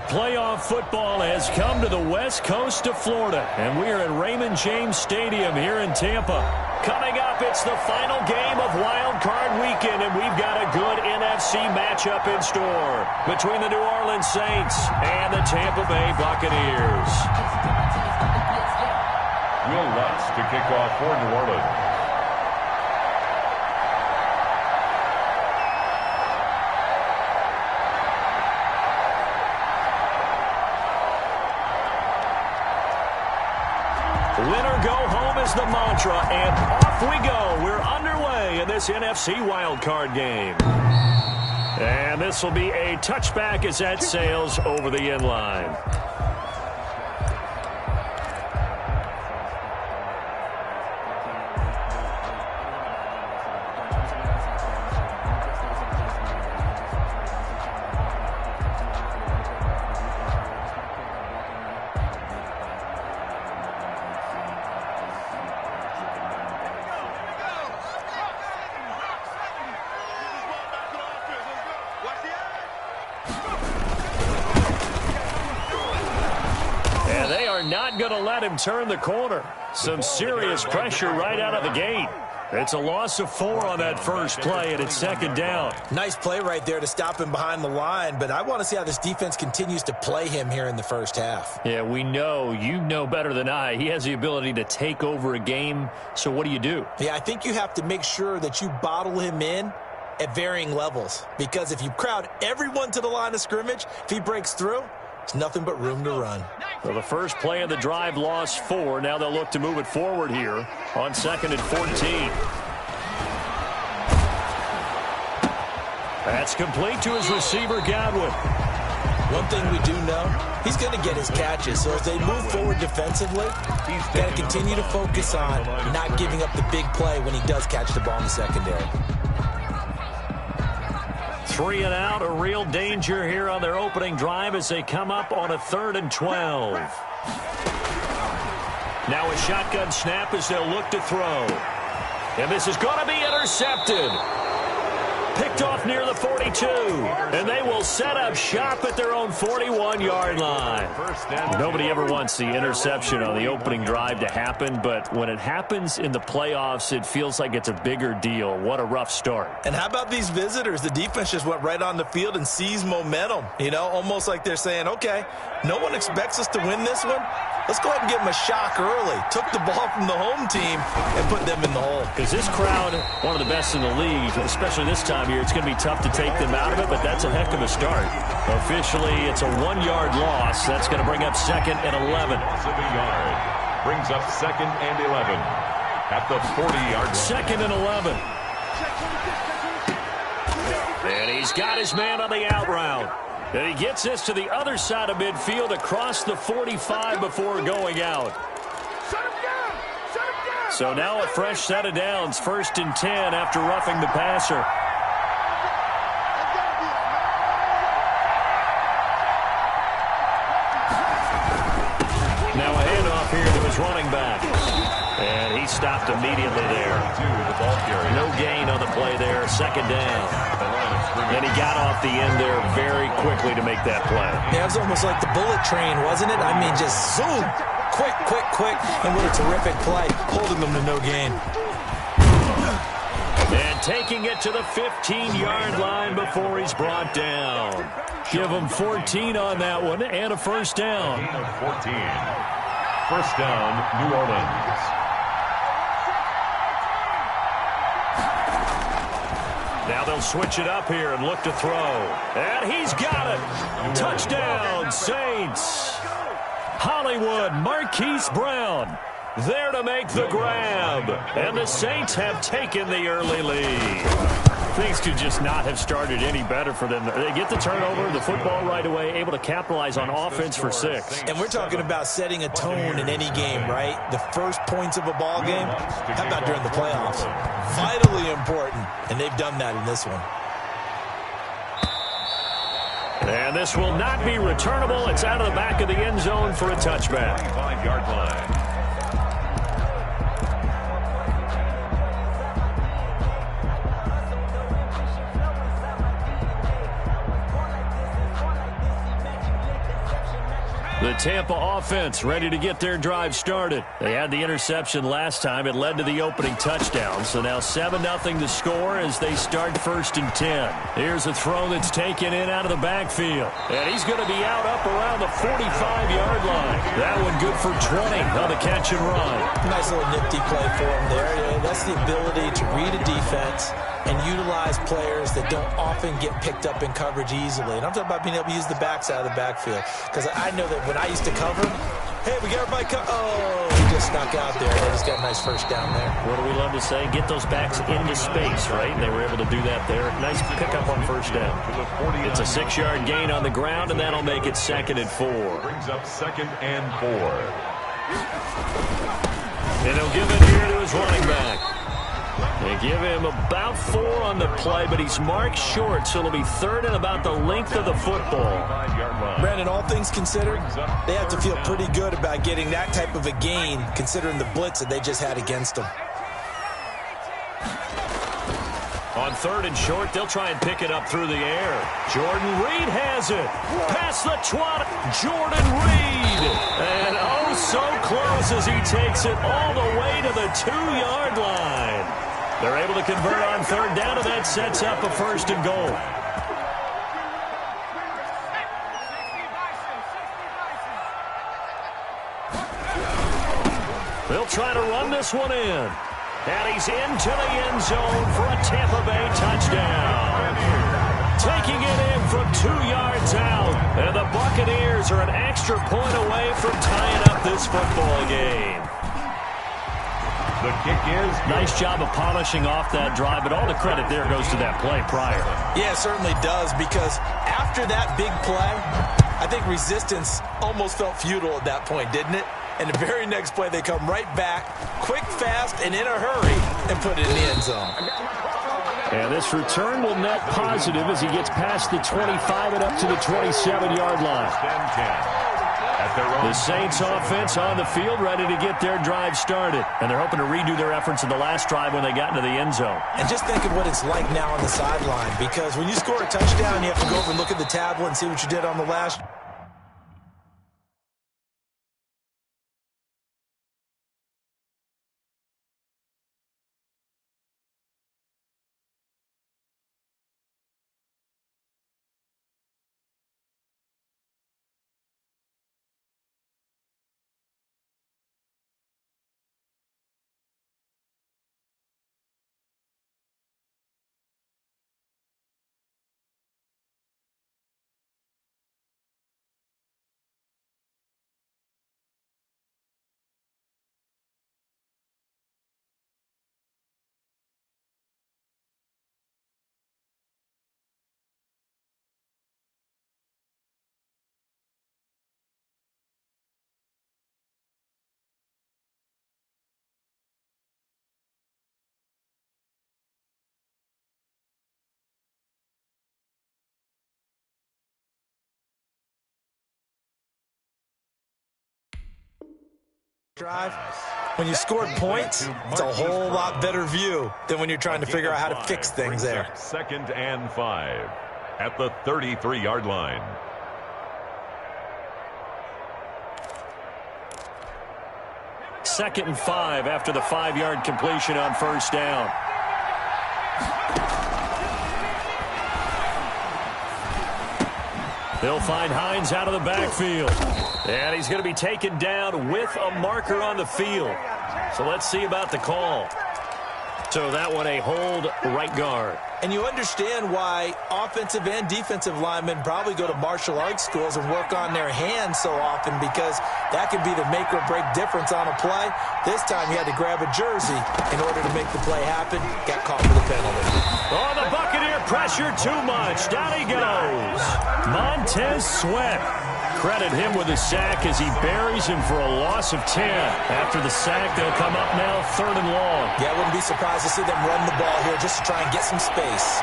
Playoff football has come to the west coast of Florida, and we are at Raymond James Stadium here in Tampa. Coming up, it's the final game of Wild Card Weekend, and we've got a good NFC matchup in store between the New Orleans Saints and the Tampa Bay Buccaneers. Will Lutz to kick off for New Orleans. Winner go home is the mantra, and off we go. We're underway in this NFC wildcard game. And this will be a touchback as that sails over the end line. Not going to let him turn the corner. Some serious pressure right out of the gate. It's a loss of 4 on that first play, and it's second down. Nice play right there to stop him behind the line, but I want to see how this defense continues to play him here in the first half. Yeah, we know. You know better than I. He has the ability to take over a game, so what do you do? Yeah, I think you have to make sure that you bottle him in at varying levels, because if you crowd everyone to the line of scrimmage, if he breaks through, it's nothing but room to run. Well, the first play of the drive lost 4. Now they'll look to move it forward here on 2nd and 14. That's complete to his receiver, Godwin. One thing we do know, he's going to get his catches. So as they move forward defensively, he's got to continue to focus on not giving up the big play when he does catch the ball in the secondary. 3 and out, a real danger here on their opening drive as they come up on a 3rd and 12. Now a shotgun snap as they'll look to throw. And this is going to be intercepted. Picked off near the 42. And they will set up shop at their own 41-yard line. Nobody ever wants the interception on the opening drive to happen, but when it happens in the playoffs, it feels like it's a bigger deal. What a rough start. And how about these visitors? The defense just went right on the field and seized momentum. You know, almost like they're saying, okay, no one expects us to win this one. Let's go ahead and give them a shock early. Took the ball from the home team and put them in the hole. Because this crowd, one of the best in the league, especially this time of year, it's going to be tough to take them out of it, but that's a heck of a start. Officially, it's a 1-yard loss. That's going to bring up 2nd and 11. Brings up 2nd and 11 at the 40-yard line. 2nd and 11. And he's got his man on the out route. And he gets this to the other side of midfield across the 45 before going out. So now a fresh set of downs, 1st and 10 after roughing the passer. Now a handoff here to his running back. And he stopped immediately there. No gain on the play there, 2nd down. And he got off the end there very quickly to make that play. Yeah, it was almost like the bullet train, wasn't it? I mean, just zoom. Quick, quick, quick. And what a terrific play, holding them to no gain. And taking it to the 15-yard line before he's brought down. Give him 14 on that one and a first down. 14. First down, New Orleans. Now they'll switch it up here and look to throw. And he's got it. Touchdown, Saints. Hollywood, Marquise Brown there to make the grab. And the Saints have taken the early lead. Things could just not have started any better for them. They get the turnover, the football right away, able to capitalize on offense for 6. And we're talking about setting a tone in any game, right? The first points of a ball game, how about during the playoffs? Vitally important, and they've done that in this one. And this will not be returnable. It's out of the back of the end zone for a touchback. 5-yard line. The Tampa offense ready to get their drive started. They had the interception last time. It led to the opening touchdown. So now 7-0 to score as they start 1st and 10. Here's a throw that's taken in out of the backfield. And he's going to be out up around the 45-yard line. That one good for 20 on the catch and run. Nice little nifty play for him there. Yeah, that's the ability to read a defense and utilize players that don't often get picked up in coverage easily. And I'm talking about being able to use the backside of the backfield. Because I know that when I used to cover, hey, we got everybody he just snuck out there. They just got a nice first down there. What do we love to say? Get those backs into space, right? And they were able to do that there. Nice pickup on first down. It's a 6-yard gain on the ground, and that'll make it 2nd and 4. Brings up 2nd and 4. And he'll give it here to his running back. They give him about 4 on the play, but he's marked short, so it'll be 3rd and about the length of the football. Brandon, all things considered, they have to feel pretty good about getting that type of a gain, considering the blitz that they just had against them. On 3rd and short, they'll try and pick it up through the air. Jordan Reed has it. Past the 20. Jordan Reed. And oh, so close as he takes it all the way to the 2-yard line. They're able to convert on 3rd down, and that sets up a 1st and goal. They'll try to run this one in. And he's into the end zone for a Tampa Bay touchdown. Taking it in from 2 yards out. And the Buccaneers are an extra point away from tying up this football game. The kick is good. Nice job of polishing off that drive, but all the credit there goes to that play prior. Yeah, it certainly does, because after that big play, I think resistance almost felt futile at that point, didn't it? And the very next play, they come right back, quick, fast, and in a hurry, and put it in the end zone. And this return will net positive as he gets past the 25 and up to the 27-yard line. The Saints offense on the field ready to get their drive started. And they're hoping to redo their efforts in the last drive when they got into the end zone. And just think of what it's like now on the sideline, because when you score a touchdown, you have to go over and look at the tablet and see what you did on the last. Drive. When you scored points, it's a whole lot better view than when you're trying to figure out how to fix things there. 2nd and 5 at the 33-yard line. Second and 5 after the 5-yard completion on 1st down. They'll find Hines out of the backfield. And he's going to be taken down with a marker on the field. So let's see about the call. So that one a hold right guard. And you understand why offensive and defensive linemen probably go to martial arts schools and work on their hands so often, because that can be the make or break difference on a play. This time he had to grab a jersey in order to make the play happen. Got caught for the penalty. Oh, the Buccaneer pressure too much. Down he goes. Montez Sweat. Credit him with a sack as he buries him for a loss of 10. After the sack, they'll come up now 3rd and long. Yeah, I wouldn't be surprised to see them run the ball here just to try and get some space.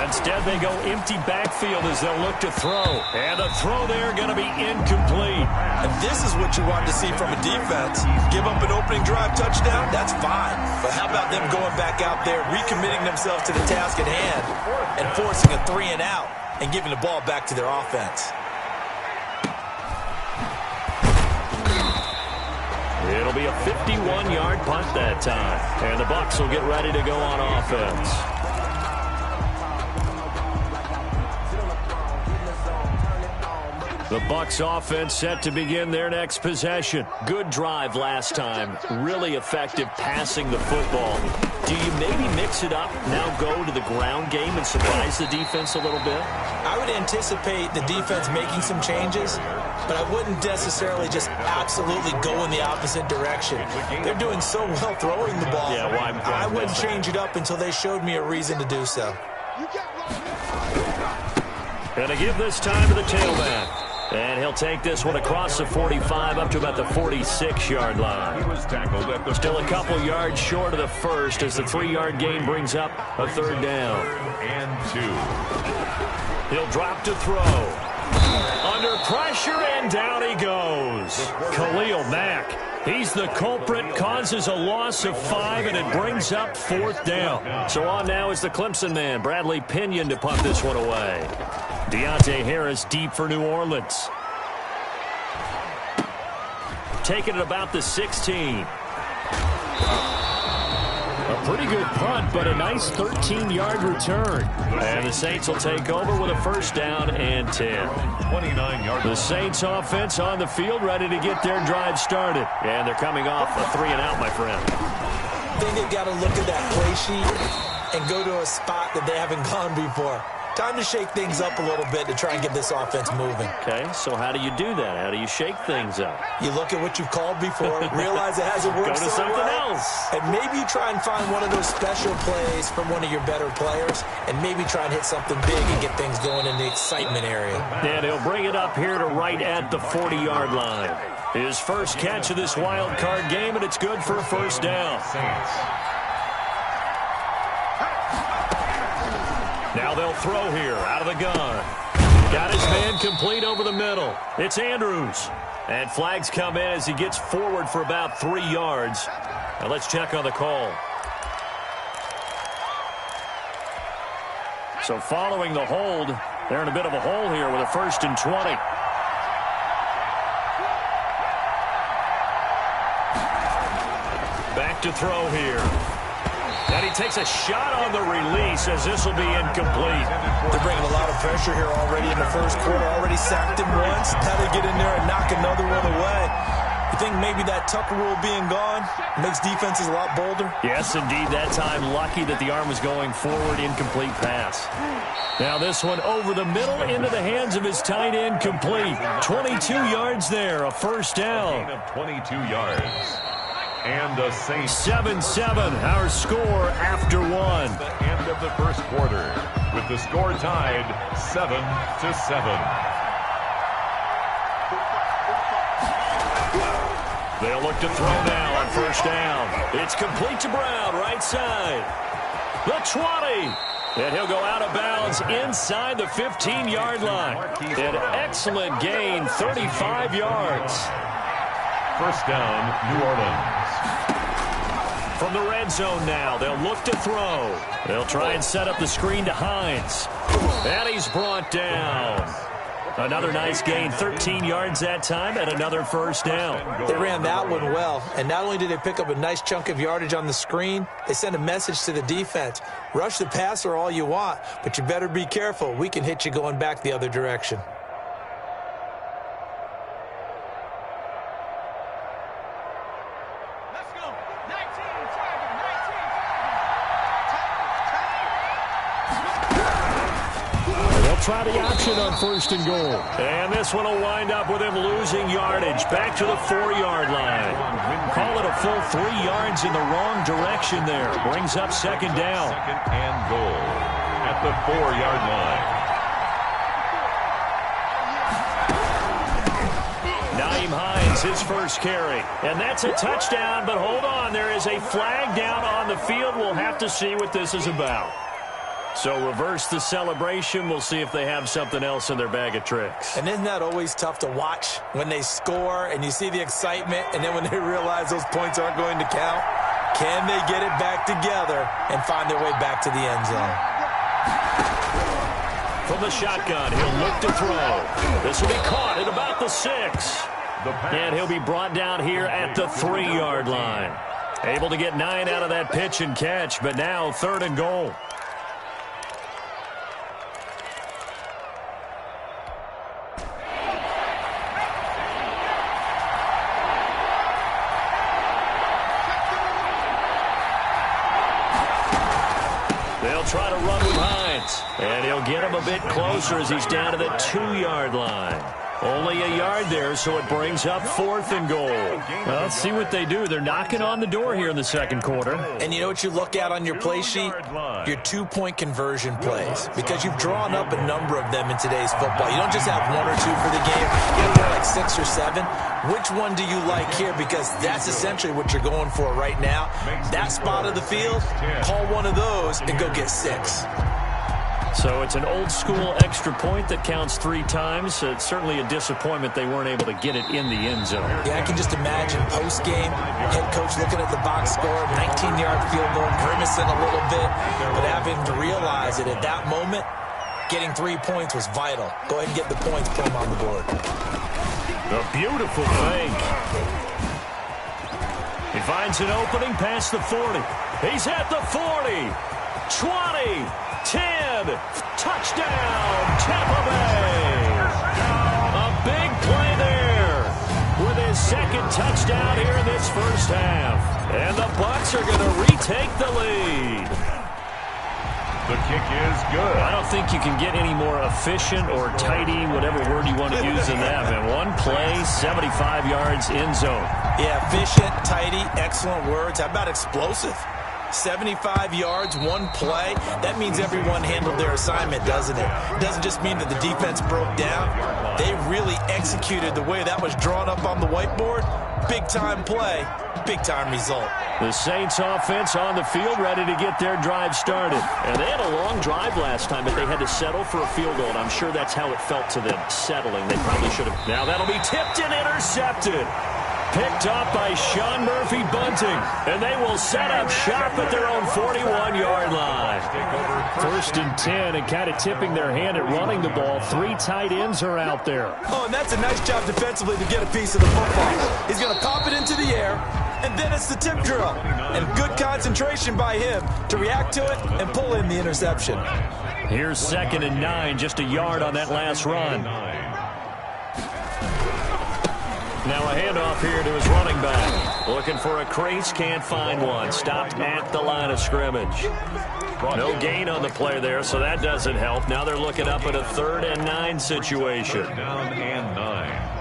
Instead, they go empty backfield as they'll look to throw. And the throw there going to be incomplete. And this is what you want to see from a defense. Give up an opening drive touchdown, that's fine. But how about them going back out there, recommitting themselves to the task at hand, and forcing a 3-and-out and giving the ball back to their offense? It'll be a 51-yard punt that time. And the Bucs will get ready to go on offense. The Bucs offense set to begin their next possession. Good drive last time. Really effective passing the football. Do you maybe mix it up, now go to the ground game and surprise the defense a little bit? I would anticipate the defense making some changes, but I wouldn't necessarily just absolutely go in the opposite direction. They're doing so well throwing the ball. Yeah, well, I wouldn't change it up until they showed me a reason to do so. Going to give this time to the tailback. And he'll take this one across the 45 up to about the 46-yard line. He was tackled at the Still a couple yards short of the first as the 3-yard gain brings up a third down. and 2. He'll drop to throw. Under pressure, and down he goes. Khalil Mack. He's the culprit, causes a loss of 5, and it brings up 4th down. So on now is the Clemson man, Bradley Pinion, to punt this one away. Deontay Harris deep for New Orleans. Taking it about the 16. A pretty good punt, but a nice 13-yard return. And the Saints will take over with a first down and 10. 29-yard. The Saints offense on the field, ready to get their drive started. And they're coming off a 3-and-out, my friend. I think they've got to look at that play sheet and go to a spot that they haven't gone before. Time to shake things up a little bit to try and get this offense moving. Okay, so how do you do that? How do you shake things up? You look at what you've called before, realize it hasn't worked Go to so something well, else. and maybe you try and find one of those special plays from one of your better players, and maybe try and hit something big and get things going in the excitement area. And he'll bring it up here to right at the 40-yard line. His first catch of this wild card game, and it's good for a first down. Now they'll throw here out of the gun. Got his man complete over the middle. It's Andrews. And flags come in as he gets forward for about 3 yards. Now let's check on the call. So following the hold, they're in a bit of a hole here with a 1st and 20. Back to throw here. And he takes a shot on the release as this will be incomplete. They're bringing a lot of pressure here already in the first quarter. Already sacked him once. Now they get in there and knock another one away. You think maybe that Tucker rule being gone makes defenses a lot bolder? Yes, indeed. That time, lucky that the arm was going forward, incomplete pass. Now this one over the middle into the hands of his tight end, complete. 22 yards there, a first down. Gain of 22 yards. And the Saints 7-7, our score after 1. the end of the first quarter with the score tied 7-7. They'll look to throw now on first down. It's complete to Brown, right side. The 20. And he'll go out of bounds inside the 15-yard line. An excellent gain, 35 yards. First down, New Orleans. From the red zone now, they'll look to throw. They'll try and set up the screen to Hines. And he's brought down. Another nice gain, 13 yards that time, and another first down. They ran that one well, and not only did they pick up a nice chunk of yardage on the screen, they sent a message to the defense. Rush the passer all you want, but you better be careful. We can hit you going back the other direction. Try the option on 1st and goal. And this one will wind up with him losing yardage. Back to the 4-yard line. Call it a full 3 yards in the wrong direction there. Brings up 2nd down. 2nd and goal at the 4-yard line. Naeem Hines, his first carry. And that's a touchdown, but hold on. There is a flag down on the field. We'll have to see what this is about. So reverse the celebration. We'll see if they have something else in their bag of tricks. And isn't that always tough to watch when they score and you see the excitement, and then when they realize those points aren't going to count? Can they get it back together and find their way back to the end zone? From the shotgun, he'll look to throw. This will be caught at about the 6. And he'll be brought down here at the 3-yard line. Able to get 9 out of that pitch and catch, but now 3rd and goal. They'll try to run with Hines, and he'll get him a bit closer as he's down to the 2-yard line. Only a yard there, so it brings up 4th and goal. Well, let's see what they do. They're knocking on the door here in the second quarter. And you know what you look at on your play sheet? Your 2-point conversion plays. Because you've drawn up a number of them in today's football. You don't just have 1 or 2 for the game. You have like 6 or 7. Which one do you like here? Because that's essentially what you're going for right now. That spot of the field, call one of those and go get 6. So it's an old-school extra point that counts 3 times. It's certainly a disappointment they weren't able to get it in the end zone. Yeah, I can just imagine post-game, head coach looking at the box score, 19-yard field goal, grimacing a little bit, but having to realize that at that moment, getting 3 points was vital. Go ahead and get the points, put them on the board. A beautiful fake. He finds an opening past the 40. He's at the 40, 20, 10, touchdown, Tampa Bay. A big play there with his 2nd touchdown here in this first half. And the Bucs are going to retake the lead. The kick is good. I don't think you can get any more efficient or tidy, whatever word you want to use in that. And 1 play, 75 yards in zone. Yeah, efficient, tidy, excellent words. How about explosive? 75 yards, 1 play. That means everyone handled their assignment, doesn't it? It doesn't just mean that the defense broke down. They really executed the way that was drawn up on the whiteboard. Big-time play, big-time result. The Saints offense on the field ready to get their drive started. And they had a long drive last time, but they had to settle for a field goal. And I'm sure that's how it felt to them, settling. They probably should have. Now that'll be tipped and intercepted. Picked up by Sean Murphy Bunting. And they will set up shop at their own 41-yard line. 1st and 10, and kind of tipping their hand at running the ball. 3 tight ends are out there. Oh, and that's a nice job defensively to get a piece of the football. He's going to pop it into the air, and then it's the tip drill. And good concentration by him to react to it and pull in the interception. Here's 2nd and 9, just a yard on that last run. Now a handoff here to his running back. Looking for a crease, can't find one. Stopped at the line of scrimmage. No gain on the play there, so that doesn't help. Now they're looking up at a 3rd and 9 situation. Down and 9.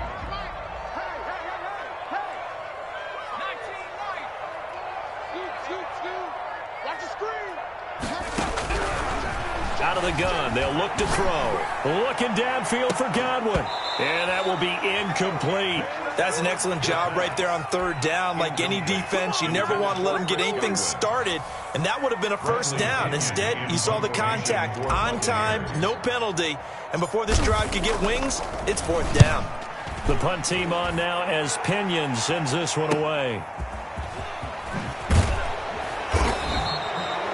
Out of the gun, they'll look to throw. Looking downfield for Godwin. And that will be incomplete. That's an excellent job right there on 3rd down. Like any defense, you never want to let them get anything started, and that would have been a 1st down. Instead, you saw the contact on time, no penalty, and before this drive could get wings, it's 4th down. The punt team on now as Pinion sends this one away.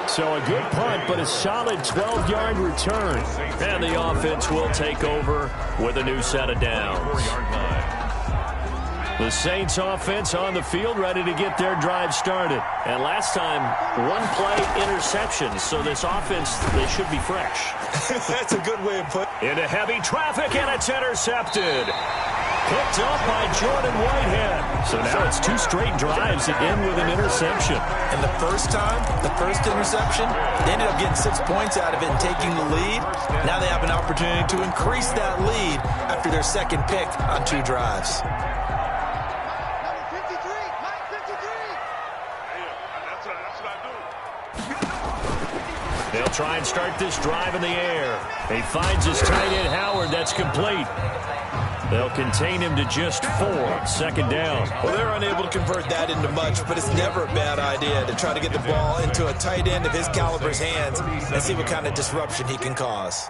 So a good punt, but a solid 12-yard return. And the offense will take over with a new set of downs. The Saints offense on the field ready to get their drive started. And last time, 1-play interception. So this offense, they should be fresh. That's a good way of putting it. Into heavy traffic, and it's intercepted. Picked up by Jordan Whitehead. So now it's 2 straight drives that end with an interception. And the first time, the first interception, they ended up getting 6 points out of it and taking the lead. Now they have an opportunity to increase that lead after their 2nd pick on 2 drives. They'll try and start this drive in the air. He finds his tight end, Howard. That's complete. They'll contain him to just 4. 2nd down. Well, they're unable to convert that into much, but it's never a bad idea to try to get the ball into a tight end of his caliber's hands and see what kind of disruption he can cause.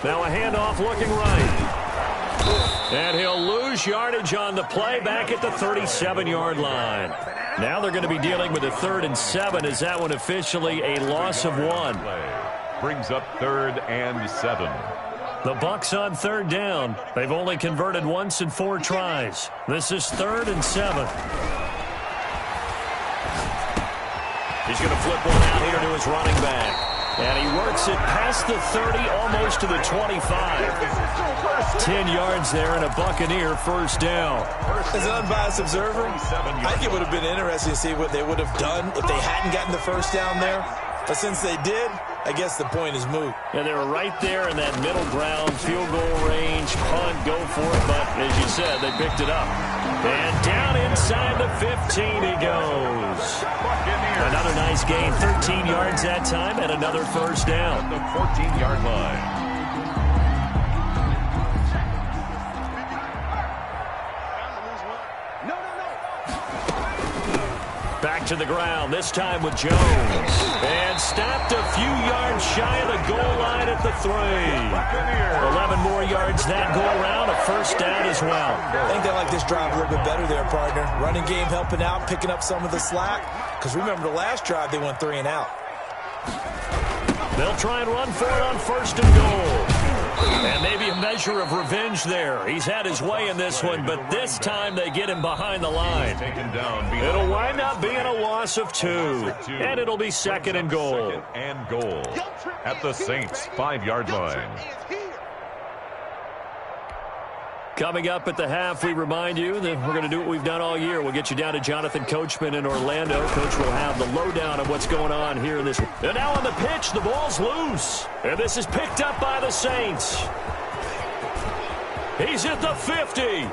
Now a handoff looking right. And he'll lose yardage on the play back at the 37-yard line. Now they're going to be dealing with a 3rd and 7. Is that one officially a loss of 1? Brings up 3rd and 7. The Bucs on third down. They've only converted once in 4 tries. This is 3rd and 7. He's going to flip one out here to his running back. And he works it past the 30, almost to the 25. 10 yards there and a Buccaneer first down. As an unbiased observer, I think it would have been interesting to see what they would have done if they hadn't gotten the first down there. But since they did, I guess the point is moot. Yeah, they were right there in that middle ground, field goal range, punt, go for it. But as you said, they picked it up. And down inside the 15 he goes. Another nice gain, 13 yards that time, and another first down. The 14-yard line. Back to the ground, this time with Jones. And stopped a few yards shy of the goal line at the 3. 11 more yards that go around, a first down as well. I think they like this drive a little bit better there, partner. Running game helping out, picking up some of the slack. Because remember the last drive, they went 3 and out. They'll try and run for it on 1st and goal. And maybe a measure of revenge there. He's had his way in this one, but this time they get him behind the line. It'll wind up being a loss of 2. And it'll be 2nd and goal. 2nd and goal at the Saints' 5-yard line. Coming up at the half, we remind you that we're going to do what we've done all year. We'll get you down to Jonathan Coachman in Orlando. Coach will have the lowdown of what's going on here in this. And now on the pitch, the ball's loose. And this is picked up by the Saints. He's at the 50,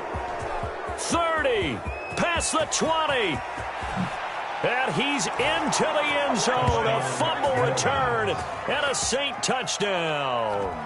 30, past the 20. And he's into the end zone. A fumble return and a Saint touchdown.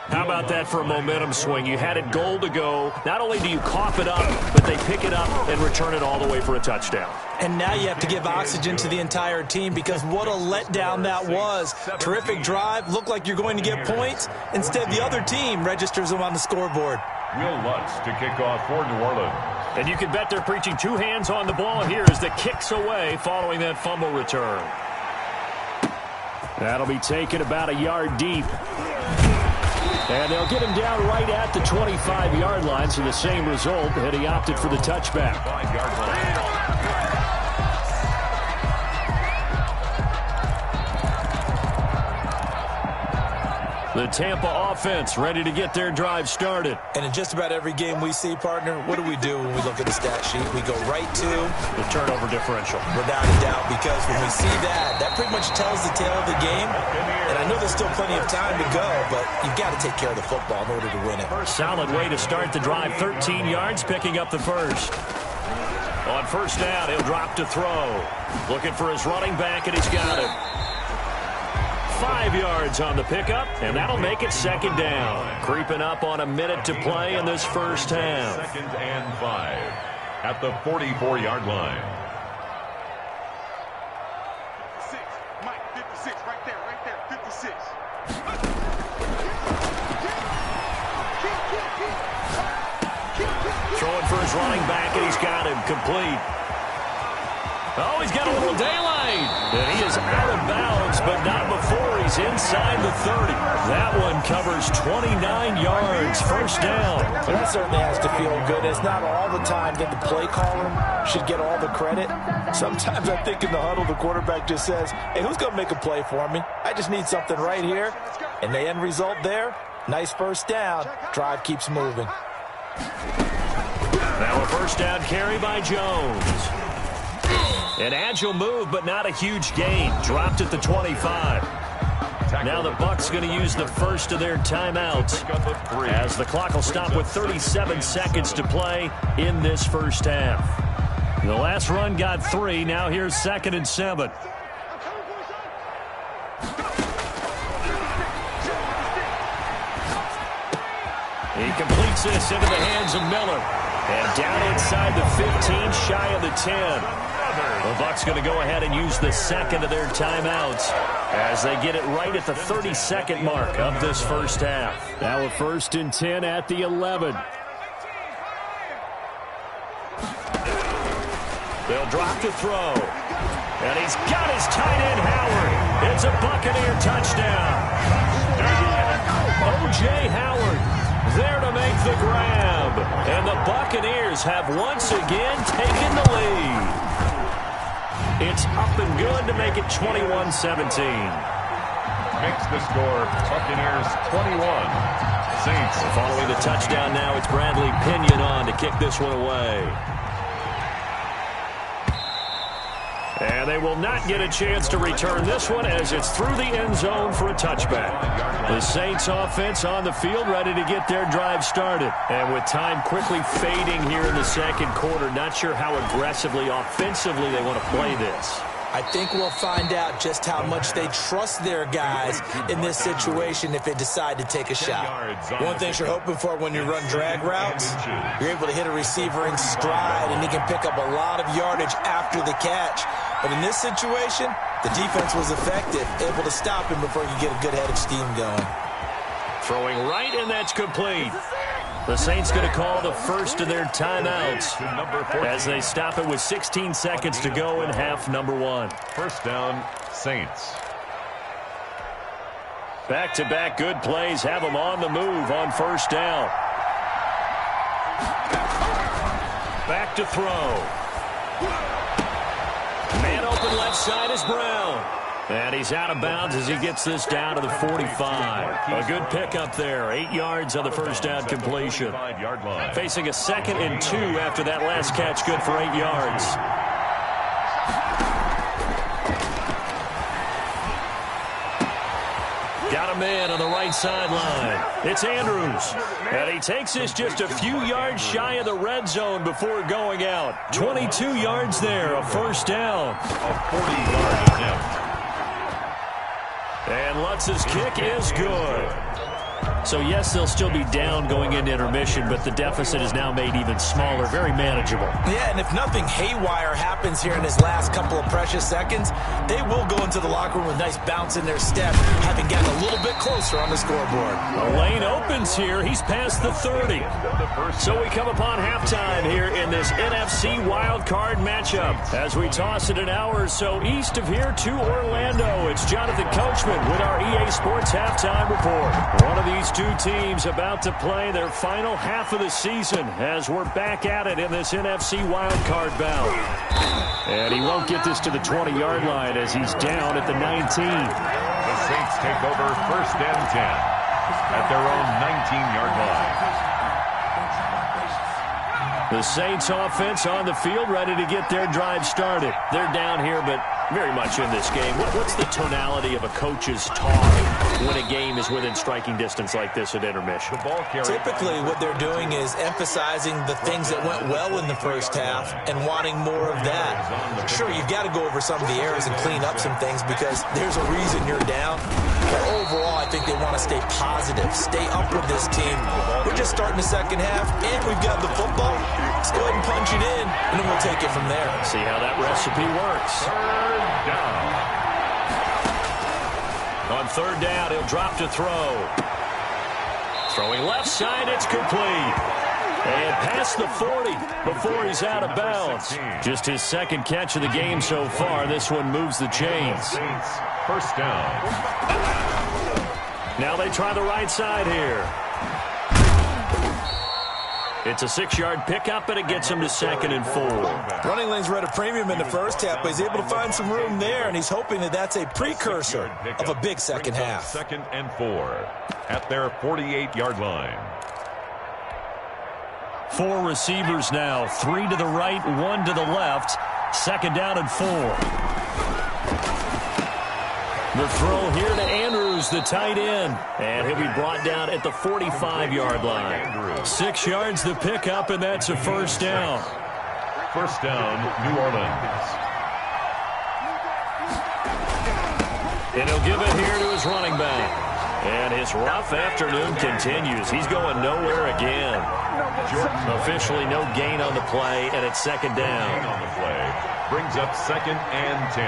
How about that for a momentum swing? You had it goal to go. Not only do you cough it up, but they pick it up and return it all the way for a touchdown. And now you have to give oxygen to the entire team because what a letdown that was. Terrific drive. Looked like you're going to get points. Instead, the other team registers them on the scoreboard. Will Lutz to kick off for New Orleans. And you can bet they're preaching 2 hands on the ball here as the kick's away following that fumble return. That'll be taken about a yard deep. And they'll get him down right at the 25-yard line, so the same result, and he opted for the touchback. 5-yard line. The Tampa offense ready to get their drive started. And in just about every game we see, partner, what do we do when we look at the stat sheet? We go right to the turnover differential. Without a doubt, because when we see that, that pretty much tells the tale of the game. And I know there's still plenty of time to go, but you've got to take care of the football in order to win it. Solid way to start the drive. 13 yards, picking up the first. On first down, he'll drop to throw. Looking for his running back, and he's got it. 5 yards on the pickup, and that'll make it 2nd down. Creeping up on a minute to play in this first half. 2nd and 5 at the 44-yard line. 56, Mike, 56, right there, 56. Throwing for his running back, and he's got him complete. Oh, he's got a little daylight. And he is out of bounds, but not before he's inside the 30. That one covers 29 yards, first down. Well, that certainly has to feel good. It's not all the time that the play caller should get all the credit. Sometimes I think in the huddle, the quarterback just says, hey, who's going to make a play for me? I just need something right here. And the end result there, nice first down. Drive keeps moving. Now a first down carry by Jones. An agile move, but not a huge gain. Dropped at the 25. Now the Bucs going to use the first of their timeouts as the clock will stop with 37 seconds to play in this first half. The last run got 3. Now here's 2nd and 7. He completes this into the hands of Miller. And down inside the 15, shy of the 10. The Bucs going to go ahead and use the second of their timeouts as they get it right at the 32nd mark of this first half. Now a 1st and 10 at the 11. They'll drop to throw. And he's got his tight end, Howard. It's a Buccaneer touchdown. O.J. Howard there to make the grab. And the Buccaneers have once again taken the lead. It's up and good to make it 21-17. Makes the score Buccaneers 21. Saints. Following the touchdown now, it's Bradley Pinion on to kick this one away. And they will not get a chance to return this one as it's through the end zone for a touchback. The Saints offense on the field ready to get their drive started. And with time quickly fading here in the second quarter, not sure how aggressively, offensively they want to play this. I think we'll find out just how much they trust their guys in this situation if they decide to take a shot. One thing you're hoping for when you run drag routes, you're able to hit a receiver in stride, and he can pick up a lot of yardage after the catch. But in this situation, the defense was effective, able to stop him before he could get a good head of steam going. Throwing right, and that's complete. The Saints going to call the first of their timeouts as they stop it with 16 seconds to go in half number one. First down, Saints. Back-to-back good plays have them on the move on first down. Back to throw. Man open left side is Brown. And he's out of bounds as he gets this down to the 45. A good pickup there. 8 yards on the first down completion. Facing a 2nd and 2 after that last catch. Good for 8 yards. Got a man on the right sideline. It's Andrews. And he takes this just a few yards shy of the red zone before going out. 22 yards there. A first down. A 40-yard attempt. And Lutz's kick is good. So, yes, they'll still be down going into intermission, but the deficit is now made even smaller, very manageable. Yeah, and if nothing haywire happens here in his last couple of precious seconds, they will go into the locker room with nice bounce in their step, having gotten a little bit closer on the scoreboard. A lane opens here. He's past the 30. So we come upon halftime here in this NFC wildcard matchup. As we toss it an hour or so east of here to Orlando, it's Jonathan Coachman with our EA Sports Halftime Report. One of these two teams about to play their final half of the season as we're back at it in this NFC wildcard bout. And he won't get this to the 20-yard line as he's down at the 19. The Saints take over first and 10 at their own 19-yard line. The Saints offense on the field ready to get their drive started. They're down here, but very much in this game. What's the tonality of a coach's talk when a game is within striking distance like this at intermission? Typically, what they're doing is emphasizing the things that went well in the first half and wanting more of that. Sure, you've got to go over some of the errors and clean up some things because there's a reason you're down. But overall, I think they want to stay positive, stay up with this team. We're just starting the second half, and we've got the football. Let's go ahead and punch it in, and then we'll take it from there. See how that recipe works. Down. On third down, he'll drop to throw. Throwing left side, it's complete. And past the 40 before he's out of bounds. Just his second catch of the game so far. This one moves the chains. First down. Now they try the right side here. It's a 6-yard pickup, and it gets him to 2nd and 4. Running lanes were at a premium in the first half, but he's able to find some room there, and he's hoping that that's a precursor of a big second half. 2nd and 4 at their 48-yard line. 4 receivers now, 3 to the right, 1 to the left. 2nd down and 4. The throw here to Andrews, the tight end. And he'll be brought down at the 45-yard line. 6 yards the pickup, and that's a first down. First down, New Orleans. And he'll give it here to his running back. And his rough afternoon continues. He's going nowhere again. Officially no gain on the play, and it's 2nd down. On the play brings up 2nd and 10.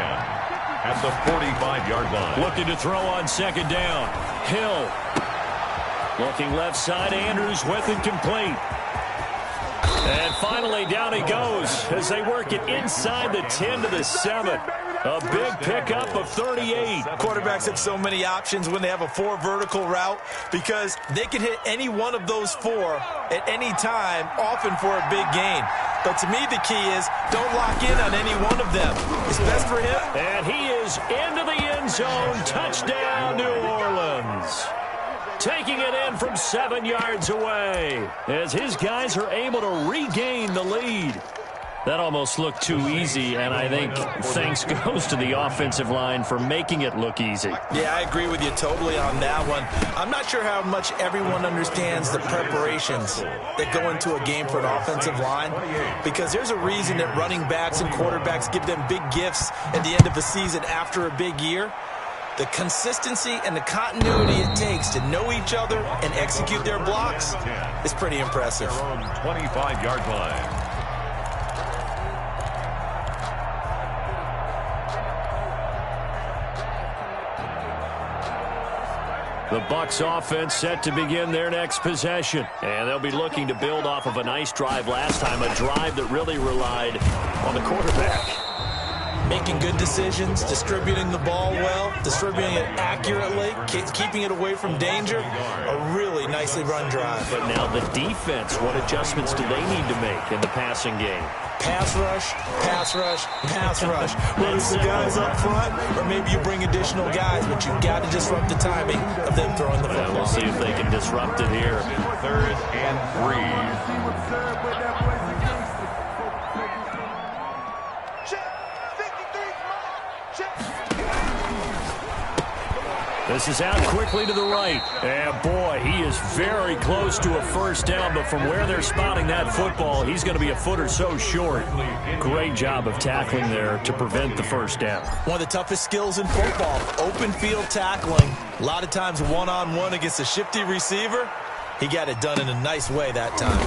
At the 45-yard line. Looking to throw on 2nd down. Hill. Looking left side. Andrews with it complete. And finally down he goes as they work it inside the 10 to the 7. A big pickup of 38. Quarterbacks have so many options when they have a 4 vertical route because they can hit any one of those 4 at any time, often for a big gain. But to me, the key is don't lock in on any one of them. It's best for him. And he is into the end zone. Touchdown, New Orleans. Taking it in from 7 yards away as his guys are able to regain the lead. That almost looked too easy, and I think thanks goes to the offensive line for making it look easy. Yeah, I agree with you totally on that one. I'm not sure how much everyone understands the preparations that go into a game for an offensive line, because there's a reason that running backs and quarterbacks give them big gifts at the end of the season after a big year. The consistency and the continuity it takes to know each other and execute their blocks is pretty impressive. 25-yard line. The Bucs offense set to begin their next possession. And they'll be looking to build off of a nice drive last time, a drive that really relied on the quarterback. Making good decisions, distributing the ball well, distributing it accurately, keeping it away from danger. A really nicely run drive. But now the defense, what adjustments do they need to make in the passing game? Pass rush, pass rush, pass rush. Whether it's the guys up front or maybe you bring additional guys, but you've got to disrupt the timing of them throwing the football. We'll see if they can disrupt it here. 3rd and 3. This is out quickly to the right. And, boy, he is very close to a first down, but from where they're spotting that football, he's going to be a foot or so short. Great job of tackling there to prevent the first down. One of the toughest skills in football, open field tackling. A lot of times one-on-one against a shifty receiver. He got it done in a nice way that time.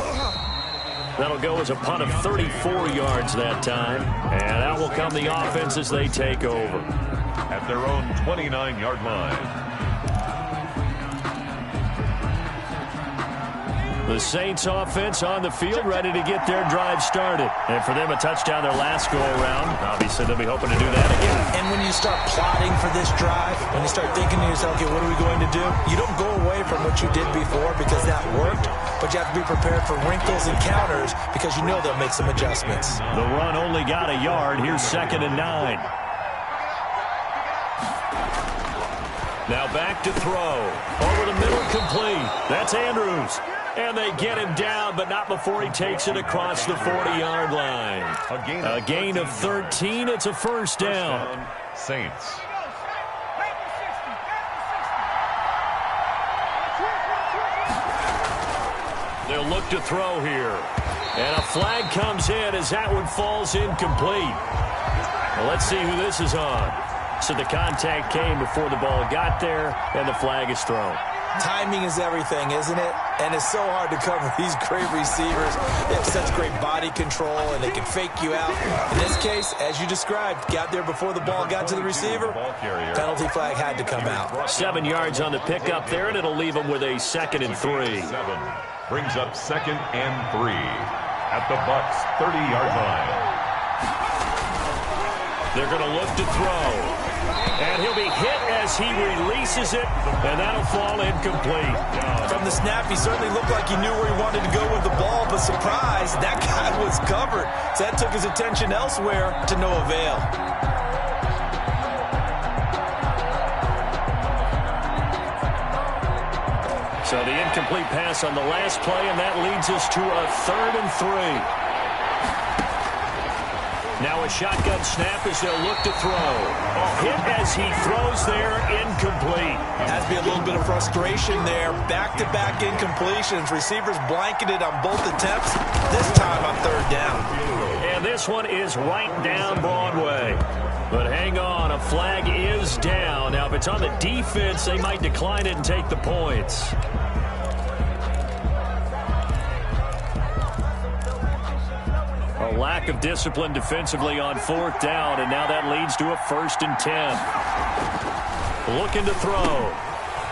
That'll go as a punt of 34 yards that time. And out will come the offense as they take over. At their own 29-yard line. The Saints offense on the field, ready to get their drive started. And for them, a touchdown their last go-around. Obviously, they'll be hoping to do that again. And when you start plotting for this drive, when you start thinking to yourself, okay, what are we going to do? You don't go away from what you did before because that worked, but you have to be prepared for wrinkles and counters because you know they'll make some adjustments. The run only got a yard. Here's 2nd and 9. Now back to throw. Over the middle, complete. That's Andrews. And they get him down, but not before he takes it across the 40-yard line. A gain of 13. It's a first down. Saints. They'll look to throw here. And a flag comes in as that one falls incomplete. Well, let's see who this is on. So the contact came before the ball got there, and the flag is thrown. Timing is everything, isn't it? And it's so hard to cover these great receivers. They have such great body control, and they can fake you out. In this case, as you described, got there before the ball got to the receiver. Penalty flag had to come out. 7 yards on the pickup there, and it'll leave them with a 2nd and 3. 7 brings up 2nd and 3 at the Bucs 30-yard line. They're going to look to throw. And he'll be hit as he releases it, and that'll fall incomplete. From the snap, he certainly looked like he knew where he wanted to go with the ball, but surprise, that guy was covered. So that took his attention elsewhere to no avail. So the incomplete pass on the last play, and that leads us to a 3rd and 3. Now a shotgun snap as they'll look to throw. Hit as he throws there, incomplete. Has to be a little bit of frustration there. Back-to-back incompletions. Receivers blanketed on both attempts. This time on 3rd down. And this one is right down Broadway. But hang on, a flag is down. Now if it's on the defense, they might decline it and take the points. A lack of discipline defensively on 4th down, and now that leads to a 1st and 10. Looking to throw.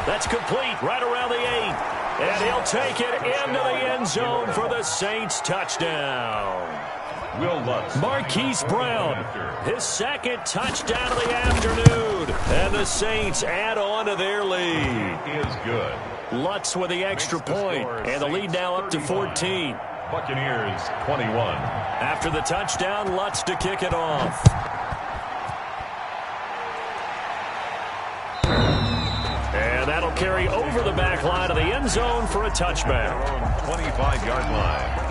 That's complete right around the 8. And he'll take it into the end zone for the Saints touchdown. Will Lutz. Marquise Brown, his second touchdown of the afternoon. And the Saints add on to their lead. Is good. Lutz with the extra point, and the lead now up to 14. Buccaneers 21. After the touchdown, Lutz to kick it off. And that'll carry over the back line of the end zone for a touchback. 25-yard line.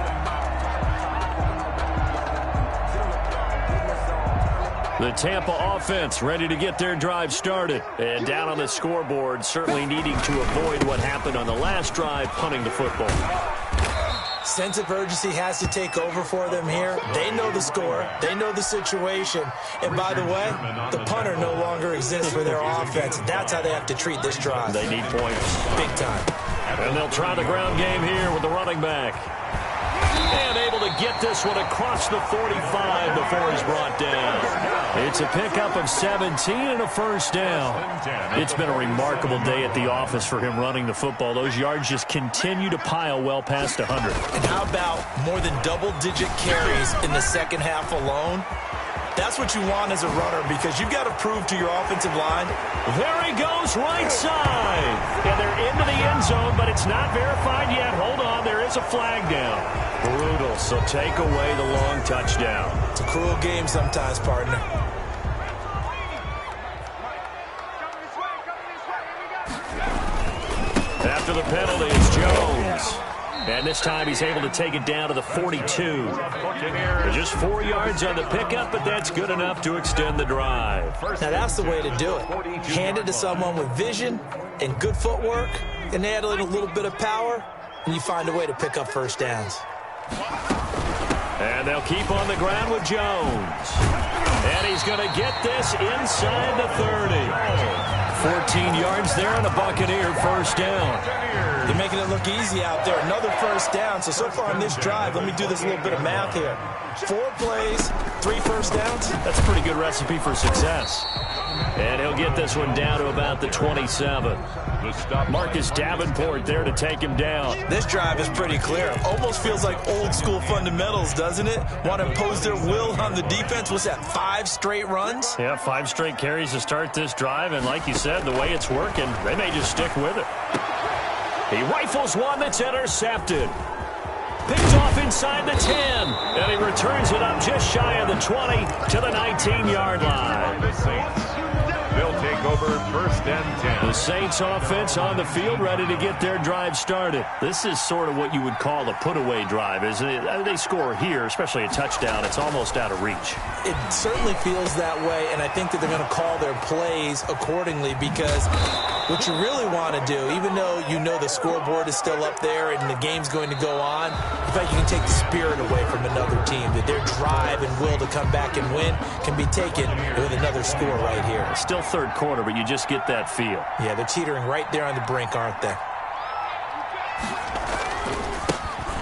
The Tampa offense ready to get their drive started. And down on the scoreboard, certainly needing to avoid what happened on the last drive, punting the football. Sense of urgency has to take over for them here. They know the score. They know the situation. And by the way, the punter no longer exists for their offense. That's how they have to treat this drive. They need points. Big time. And they'll try the ground game here with the running back. And able to get this one across the 45 before he's brought down. It's a pickup of 17 and a first down. It's been a remarkable day at the office for him running the football. Those yards just continue to pile well past 100. And how about more than double-digit carries in the second half alone? That's what you want as a runner because you've got to prove to your offensive line. There he goes, right side. And they're into the end zone, but it's not verified yet. Hold on, there is a flag down. Brutal, so take away the long touchdown. It's a cruel game sometimes, partner. After the penalty, it's Jones. And this time he's able to take it down to the 42. Just 4 yards on the pickup, but that's good enough to extend the drive. Now that's the way to do it. Hand it to someone with vision and good footwork, and add a little bit of power, and you find a way to pick up first downs. And they'll keep on the ground with Jones. And he's going to get this inside the 30. 14 yards there and a Buccaneer first down. They're making it look easy out there. Another first down. So far on this drive, let me do this little bit of math here. 4 plays, 3 first downs. That's a pretty good recipe for success. And he'll get this one down to about the 27. Marcus Davenport there to take him down. This drive is pretty clear. Almost feels like old school fundamentals, doesn't it? Want to impose their will on the defense. Was that 5 straight runs? Yeah, 5 straight carries to start this drive. And like you said, the way it's working, they may just stick with it. He rifles one that's intercepted. Picked off inside the 10. And he returns it up just shy of the 20 to the 19-yard line. They'll take over first and 10. The Saints offense on the field ready to get their drive started. This is sort of what you would call a put-away drive, isn't it? They score here, especially a touchdown. It's almost out of reach. It certainly feels that way, and I think that they're going to call their plays accordingly because what you really want to do, even though you know the scoreboard is still up there and the game's going to go on, in fact, you can take the spirit away from another team, that their drive and will to come back and win can be taken with another score right here. Still third quarter, but you just get that feel. Yeah, they're teetering right there on the brink, aren't they?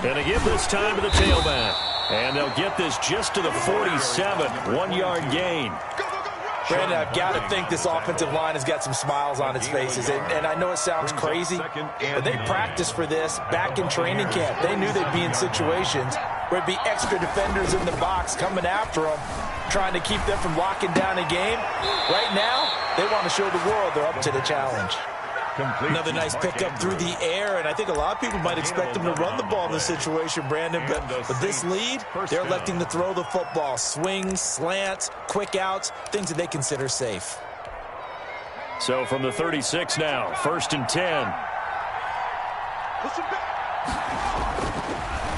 And they give this time to the tailback. And they'll get this just to the 47, 1-yard gain. Brandon, I've got to think this offensive line has got some smiles on its faces. And I know it sounds crazy, but they practiced for this back in training camp. They knew they'd be in situations where it'd be extra defenders in the box coming after them, trying to keep them from locking down a game. Right now, they want to show the world they're up to the challenge. Another nice pickup through the air, and I think a lot of people might expect them to run the ball in this situation, Brandon, but with this lead, they're electing to throw the football. Swings, slants, quick outs, things that they consider safe. So from the 36 now, first and 10.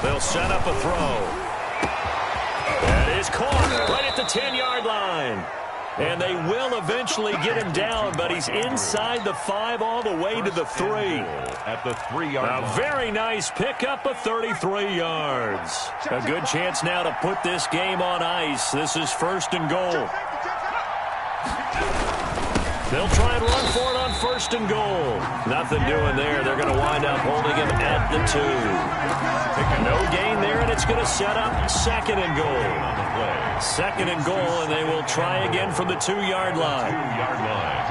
They'll set up a throw. That is caught right at the 10-yard line. And they will eventually get him down, but he's inside the 5 all the way to the 3. At the 3-yard line. A very nice pickup of 33 yards. A good chance now to put this game on ice. This is first and goal. They'll try and run for it on first and goal. Nothing doing there. They're going to wind up holding him at the 2. No gain there, and it's going to set up second and goal. Second and goal, and they will try again from the 2-yard line. 2-yard line.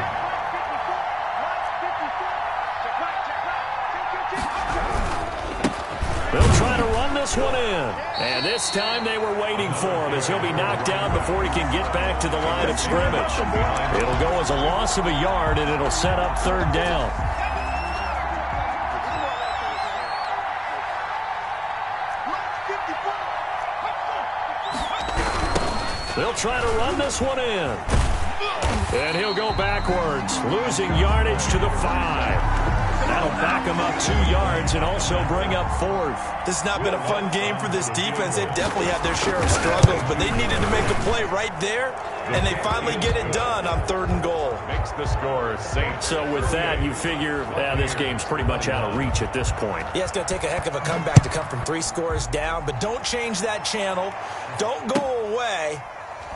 They'll try to run this this one in. And this time they were waiting for him as he'll be knocked down before he can get back to the line of scrimmage. It'll go as a loss of a yard, and it'll set up third down. They'll try to run this one in. And he'll go backwards, losing yardage to the 5. That'll back him up 2 yards and also bring up 4th. This has not been a fun game for this defense. They've definitely had their share of struggles, but they needed to make a play right there, and they finally get it done on 3rd and goal. Makes the score Saints. So with that, you figure this game's pretty much out of reach at this point. Yeah, it's going to take a heck of a comeback to come from 3 scores down, but don't change that channel. Don't go away.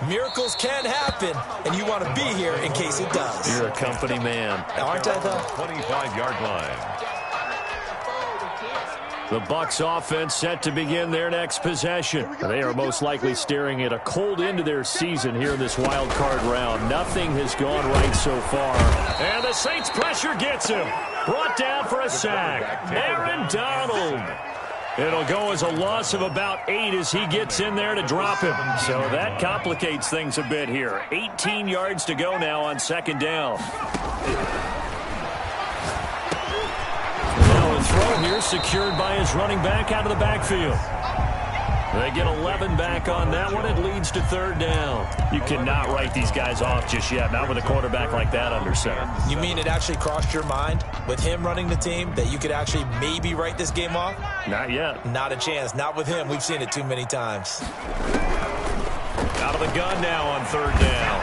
Miracles can happen, and you want to be here in case it does. You're a company man. Aren't I, though? 25-yard line. The Bucs offense set to begin their next possession. They are most likely staring at a cold end to their season here in this wild card round. Nothing has gone right so far. And the Saints pressure gets him. Brought down for a sack. Aaron Donald. It'll go as a loss of about 8 as he gets in there to drop him. So that complicates things a bit here. 18 yards to go now on 2nd down. Now a throw here secured by his running back out of the backfield. They get 11 back on that one. It leads to 3rd down. You cannot write these guys off just yet, not with a quarterback like that under center. You mean it actually crossed your mind with him running the team that you could actually maybe write this game off? Not yet. Not a chance. Not with him. We've seen it too many times. Out of the gun now on 3rd down.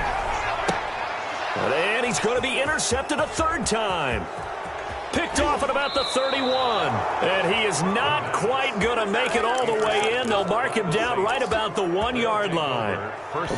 And he's going to be intercepted a 3rd time. Picked off at about the 31. And he is not quite going to make it all the way in. They'll mark him down right about the 1-yard line.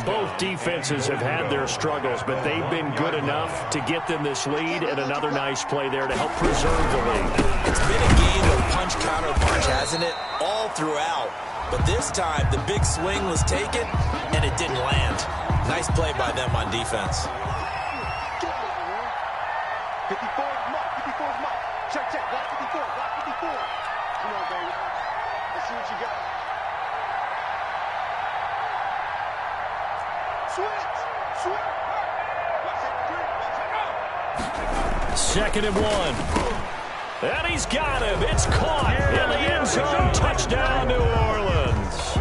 Both defenses have had their struggles, but they've been good enough to get them this lead, and another nice play there to help preserve the lead. It's been a game of punch, counter, punch, hasn't it? All throughout. But this time, the big swing was taken, and it didn't land. Nice play by them on defense. 54 is Mike. 54 is Mike. Check, check. Block 54. Block 54. Come on, baby. Let's see what you got. Switch. Switch. Watch it. 2nd and 1. And he's got him. It's caught in the end zone. Touchdown, New Orleans.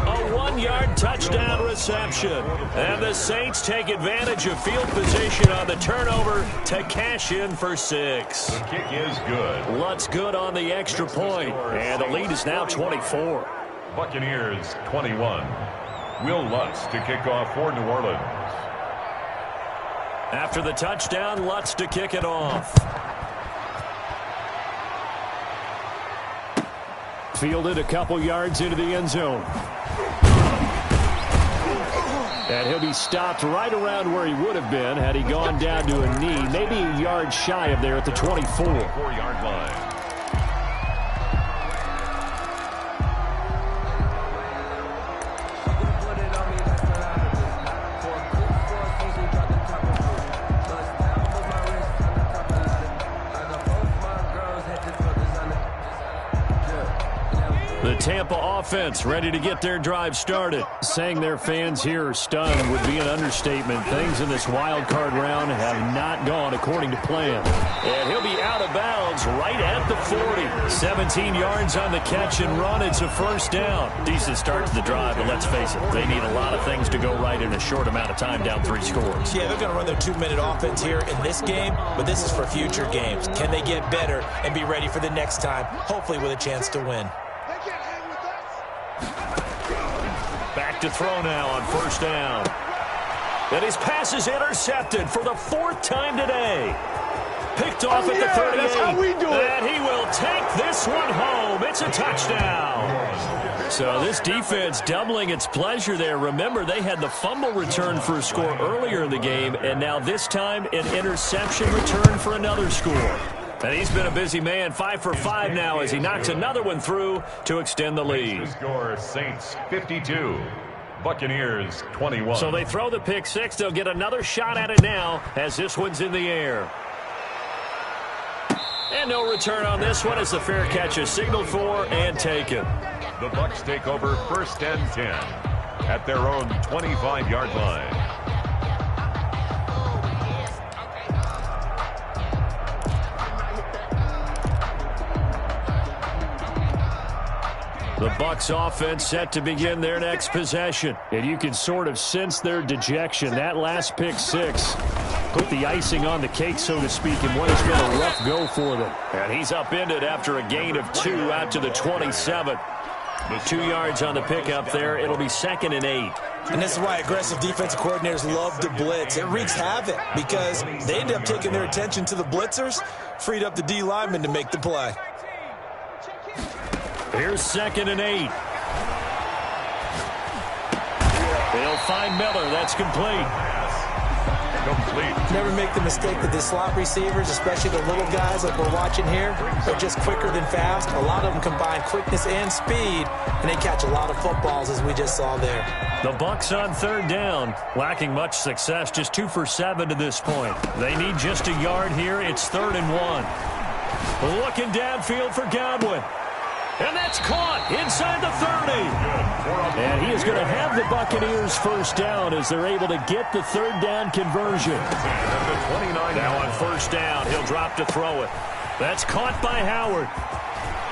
A 1-yard touchdown reception. And the Saints take advantage of field position on the turnover to cash in for 6. The kick is good. Lutz good on the extra point. And the lead is now 24. Buccaneers 21. Will Lutz to kick off for New Orleans. After the touchdown, Lutz to kick it off. Fielded a couple yards into the end zone. And he'll be stopped right around where he would have been had he gone down to a knee, maybe a yard shy of there at the 24. 4-yard line. The Tampa offense ready to get their drive started. Saying their fans here are stunned would be an understatement. Things in this wild card round have not gone according to plan. And he'll be out of bounds right at the 40. 17 yards on the catch and run. It's a 1st down. Decent start to the drive, but let's face it, they need a lot of things to go right in a short amount of time down 3 scores. Yeah, they're going to run their 2-minute offense here in this game, but this is for future games. Can they get better and be ready for the next time, hopefully with a chance to win? Back to throw now on 1st down. And his pass is intercepted for the 4th time today. Picked off at the 38. That's how we do it. And he will take this one home. It's a touchdown. So this defense doubling its pleasure there. Remember, they had the fumble return for a score earlier in the game, and now this time an interception return for another score. And he's been a busy man, 5 for 5 now as he knocks another one through to extend the lead. The score, Saints 52, Buccaneers 21. So they throw the pick 6. They'll get another shot at it now as this one's in the air. And no return on this one as the fair catch is signaled for and taken. The Bucs take over 1st and 10 at their own 25-yard line. The Bucs offense set to begin their next possession. And you can sort of sense their dejection. That last pick six put the icing on the cake, so to speak, in what has been a rough go for them. And he's upended after a gain of 2 out to the 27. 2 yards on the pickup there. It'll be 2nd and 8. And this is why aggressive defensive coordinators love to blitz. It wreaks havoc because they end up taking their attention to the blitzers, freed up the D lineman to make the play. Here's 2nd and 8. They'll find Miller. That's complete. Never make the mistake that the slot receivers, especially the little guys like we're watching here, are just quicker than fast. A lot of them combine quickness and speed, and they catch a lot of footballs, as we just saw there. The Bucs on 3rd down, lacking much success, just 2 for 7 to this point. They need just a yard here. It's 3rd and 1. Looking downfield for Godwin. And that's caught inside the 30. And he is going to have the Buccaneers 1st down as they're able to get the 3rd down conversion. Now on 1st down, he'll drop to throw it. That's caught by Howard.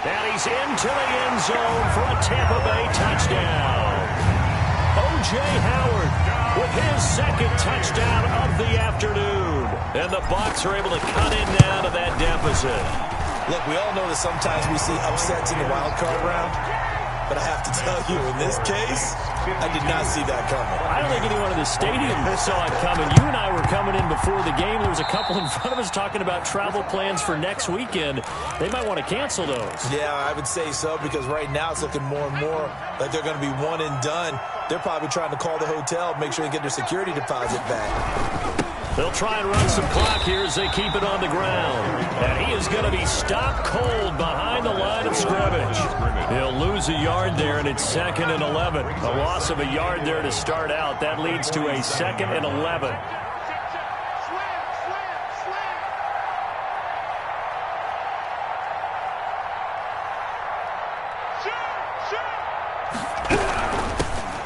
And he's into the end zone for a Tampa Bay touchdown. O.J. Howard with his 2nd touchdown of the afternoon. And the Bucs are able to cut in now to that deficit. Look, we all know that sometimes we see upsets in the wild card round, but I have to tell you, in this case, I did not see that coming. I don't think anyone in the stadium saw it coming. You and I were coming in before the game. There was a couple in front of us talking about travel plans for next weekend. They might want to cancel those. Yeah, I would say so, because right now it's looking more and more like they're going to be one and done. They're probably trying to call the hotel, make sure they get their security deposit back. They'll try and run some clock here as they keep it on the ground. And he is going to be stopped cold behind the line of scrimmage. He'll lose a yard there, and it's 2nd and 11. A loss of a yard there to start out. That leads to a 2nd and 11.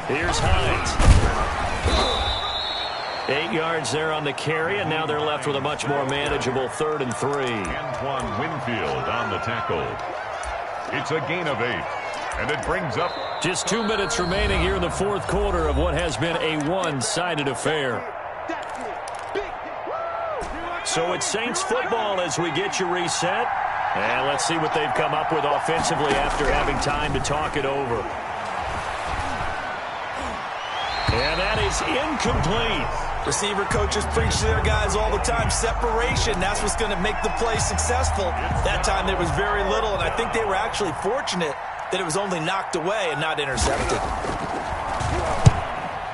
Here's Hines. 8 yards there on the carry, and now they're left with a much more manageable 3rd and 3. Antoine Winfield on the tackle. It's a gain of 8, and it brings up just 2 minutes remaining here in the 4th quarter of what has been a one-sided affair. So it's Saints football as we get you reset. And let's see what they've come up with offensively after having time to talk it over. And that is incomplete. Receiver coaches preach to their guys all the time. Separation, that's what's going to make the play successful. That time there was very little, and I think they were actually fortunate that it was only knocked away and not intercepted.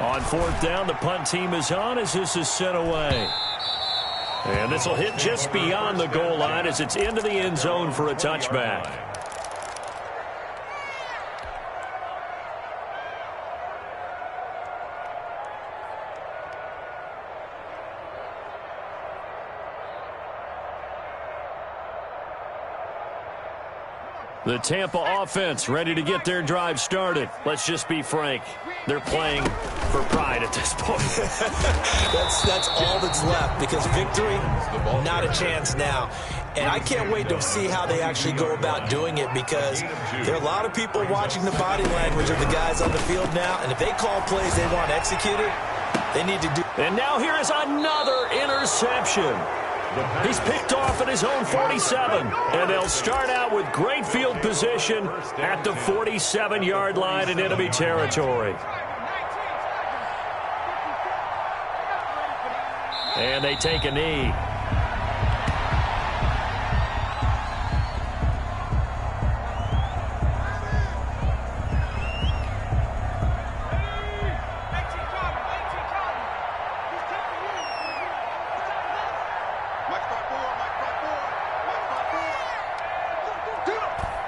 On 4th down, the punt team is on as this is sent away. And this will hit just beyond the goal line as it's into the end zone for a touchback. The Tampa offense ready to get their drive started. Let's just be frank. They're playing for pride at this point. that's all that's left, because victory, not a chance now. And I can't wait to see how they actually go about doing it, because there are a lot of people watching the body language of the guys on the field now, and if they call plays they want executed, they need to do. And now here is another interception. He's picked off at his own 47, and they'll start out with great field position at the 47-yard line in enemy territory. And they take a knee.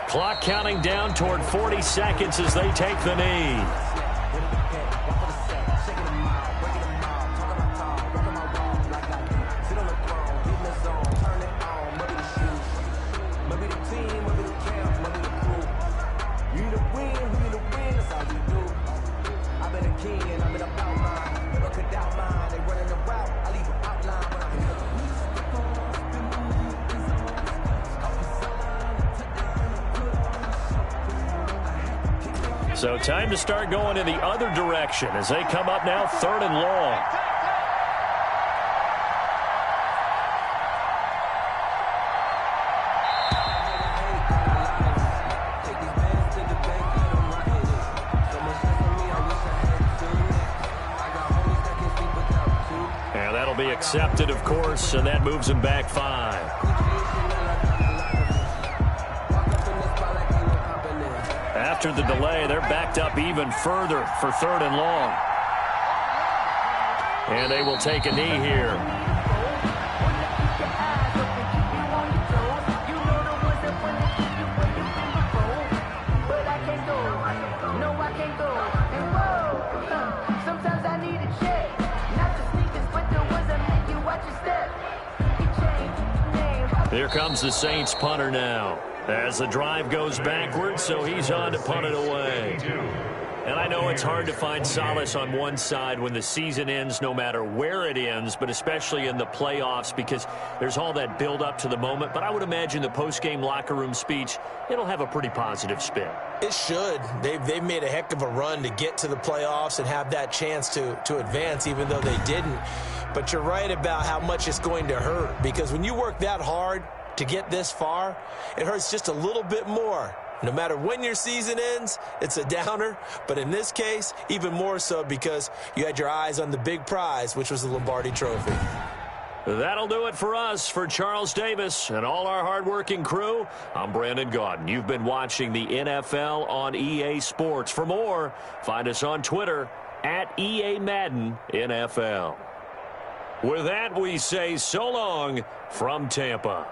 Clock counting down toward 40 seconds as they take the knee. So time to start going in the other direction as they come up now 3rd and long. And that'll be accepted, of course, and that moves him back 5. After the delay, they're backed up even further for 3rd and long. And they will take a knee here. Here comes the Saints punter now as the drive goes backwards, so he's on to punt it away. And I know it's hard to find solace on one side when the season ends, no matter where it ends, but especially in the playoffs because there's all that build up to the moment. But I would imagine the post-game locker room speech, it'll have a pretty positive spin. It should. They've made a heck of a run to get to the playoffs and have that chance to advance, even though they didn't. But you're right about how much it's going to hurt, because when you work that hard to get this far, it hurts just a little bit more. No matter when your season ends, it's a downer. But in this case, even more so because you had your eyes on the big prize, which was the Lombardi Trophy. That'll do it for us. For Charles Davis and all our hardworking crew, I'm Brandon Gaudin. You've been watching the NFL on EA Sports. For more, find us on Twitter at EA Madden NFL. With that, we say so long from Tampa.